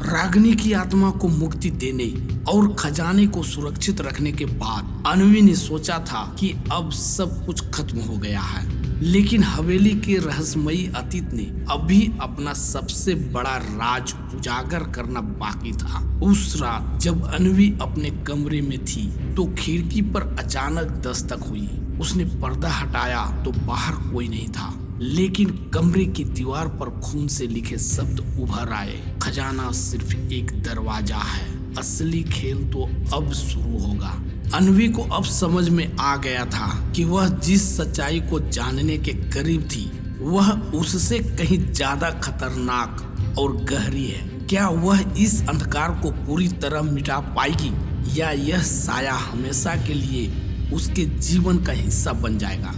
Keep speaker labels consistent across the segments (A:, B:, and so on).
A: रागिनी की आत्मा को मुक्ति देने और खजाने को सुरक्षित रखने के बाद अन्वी ने सोचा था कि अब सब कुछ खत्म हो गया है, लेकिन हवेली के रहस्यमयी अतीत ने अभी अपना सबसे बड़ा राज उजागर करना बाकी था। उस रात जब अन्वी अपने कमरे में थी तो खिड़की पर अचानक दस्तक हुई। उसने पर्दा हटाया तो बाहर कोई नहीं था, लेकिन कमरे की दीवार पर खून से लिखे शब्द उभर आए, खजाना सिर्फ एक दरवाजा है, असली खेल तो अब शुरू होगा। अन्वी को अब समझ में आ गया था कि वह जिस सच्चाई को जानने के करीब थी वह उससे कहीं ज्यादा खतरनाक और गहरी है। क्या वह इस अंधकार को पूरी तरह मिटा पाएगी या यह साया हमेशा के लिए उसके जीवन का हिस्सा बन जाएगा?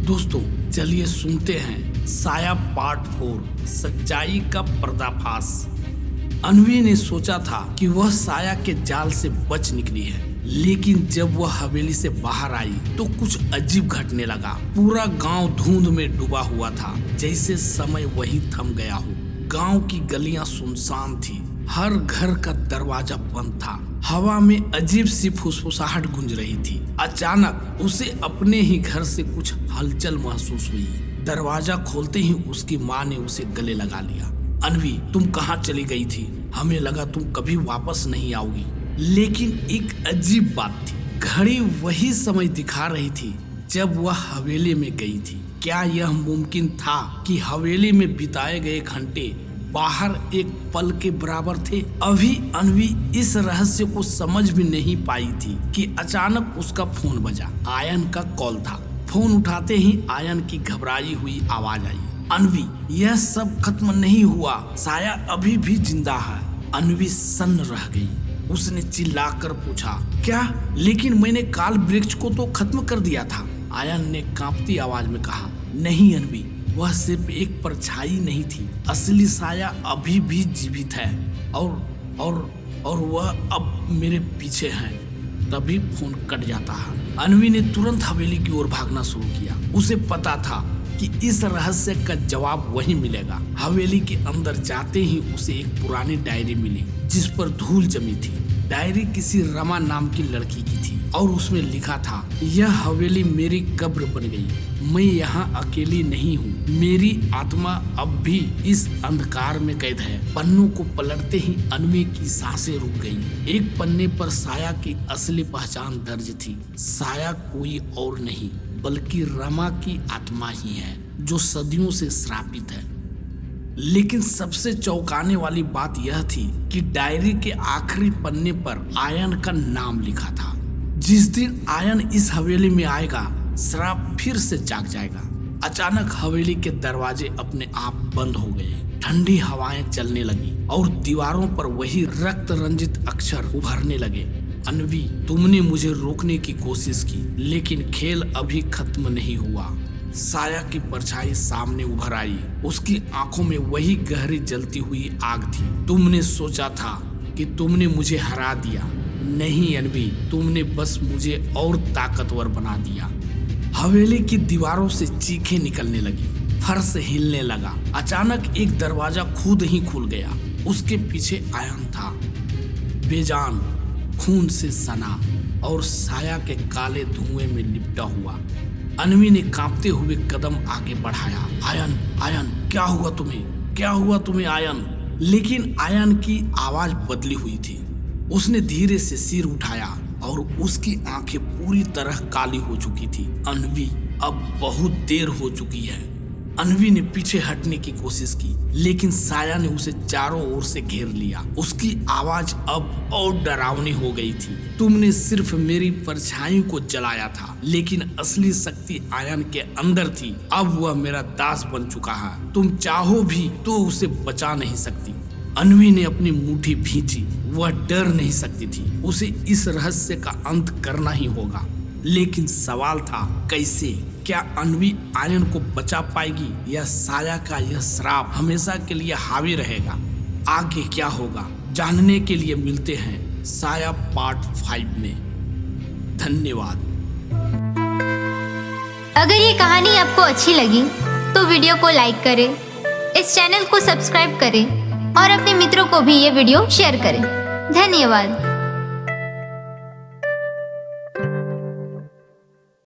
A: दोस्तों चलिए सुनते हैं साया पार्ट 4, सच्चाई का पर्दाफाश। अन्वी ने सोचा था कि वह साया के जाल से बच निकली है, लेकिन जब वह हवेली से बाहर आई तो कुछ अजीब घटने लगा। पूरा गांव धुंध में डूबा हुआ था, जैसे समय वहीं थम गया हो। गांव की गलियां सुनसान थी, हर घर का दरवाजा बंद था। हवा में अजीब सी फुसफुसाहट गूंज रही थी। अचानक उसे अपने ही घर से कुछ हलचल महसूस हुई। दरवाजा खोलते ही उसकी माँ ने उसे गले लगा लिया। अन्वी, तुम कहाँ चली गई थी? हमें लगा तुम कभी वापस नहीं आओगी। लेकिन एक अजीब बात थी, घड़ी वही समय दिखा रही थी जब वह हवेली में गई थी। क्या यह मुमकिन था कि हवेली में बिताए गए घंटे बाहर एक पल के बराबर थे? अभी अन्वी इस रहस्य को समझ भी नहीं पाई थी कि अचानक उसका फोन बजा। आयन का कॉल था। फोन उठाते ही आयन की घबराई हुई आवाज आई, अन्वी, यह सब खत्म नहीं हुआ, साया अभी भी जिंदा है। अन्वी सन्न रह गई। उसने चिल्लाकर पूछा, क्या? लेकिन मैंने काल वृक्ष को तो खत्म कर दिया था। आयन ने कांपती आवाज में कहा, नहीं अन्वी, वह सिर्फ एक परछाई नहीं थी, असली साया अभी भी जीवित है और वह अब मेरे पीछे है। तभी फोन कट जाता है। अन्वी ने तुरंत हवेली की ओर भागना शुरू किया। उसे पता था कि इस रहस्य का जवाब वहीं मिलेगा। हवेली के अंदर जाते ही उसे एक पुरानी डायरी मिली जिस पर धूल जमी थी। डायरी किसी रमा नाम की लड़की की थी और उसमें लिखा था, यह हवेली मेरी कब्र बन गई, मैं यहाँ अकेली नहीं हूँ, मेरी आत्मा अब भी इस अंधकार में कैद है। पन्नों को पलटते ही अन्वी की सांसें रुक गई। एक पन्ने पर साया की असली पहचान दर्ज थी। साया कोई और नहीं बल्कि रमा की आत्मा ही है जो सदियों से श्रापित है। लेकिन सबसे चौंकाने वाली बात यह थी कि डायरी के आखिरी पन्ने पर आयन का नाम लिखा था। जिस दिन आयन इस हवेली में आएगा, श्राप फिर से जाग जाएगा। अचानक हवेली के दरवाजे अपने आप बंद हो गए। ठंडी हवाएं चलने लगी और दीवारों पर वही रक्त रंजित अक्षर उभरने लगे। अन्वी, तुमने मुझे रोकने की कोशिश की, लेकिन खेल अभी खत्म नहीं हुआ। साया की परछाई सामने उभर आई। उसकी आंखों में वही गहरी जलती हुई आग थी। तुमने सोचा था कि तुमने मुझे हरा दिया। नहीं अन्वी, तुमने बस मुझे और ताकतवर बना दिया। हवेली की दीवारों से चीखें निकलने लगी, फर्श हिलने लगा। अचानक एक दरवाजा खुद ही खुल गया। उसके पीछे आयन था, बेजान, खून से सना और साया के काले धुएं में लिपटा हुआ। अन्वी ने कांपते हुए कदम आगे बढ़ाया। आयन, आयन, क्या हुआ तुम्हें? क्या हुआ तुम्हें आयन? लेकिन आयन की आवाज बदली हुई थी। उसने धीरे से सिर उठाया और उसकी आंखें पूरी तरह काली हो चुकी थी। अन्वी, अब बहुत देर हो चुकी है। अन्वी ने पीछे हटने की कोशिश की, लेकिन साया ने उसे चारों ओर से घेर लिया। उसकी आवाज अब और डरावनी हो गई थी। तुमने सिर्फ मेरी परछाई को जलाया था, लेकिन असली शक्ति आयन के अंदर थी। अब वह मेरा दास बन चुका है। तुम चाहो भी तो उसे बचा नहीं सकती। अन्वी ने अपनी मुट्ठी भींची। वह डर नहीं सकती थी। उसे इस रहस्य का अंत करना ही होगा। लेकिन सवाल था, कैसे? क्या अन्वी आयन को बचा पाएगी या साया का यह श्राप हमेशा के लिए हावी रहेगा? आगे क्या होगा जानने के लिए मिलते हैं साया पार्ट 5 में। धन्यवाद।
B: अगर ये कहानी आपको अच्छी लगी तो वीडियो को लाइक करें, इस चैनल को सब्सक्राइब करें और अपने मित्रों को भी ये वीडियो शेयर करें। धन्यवाद।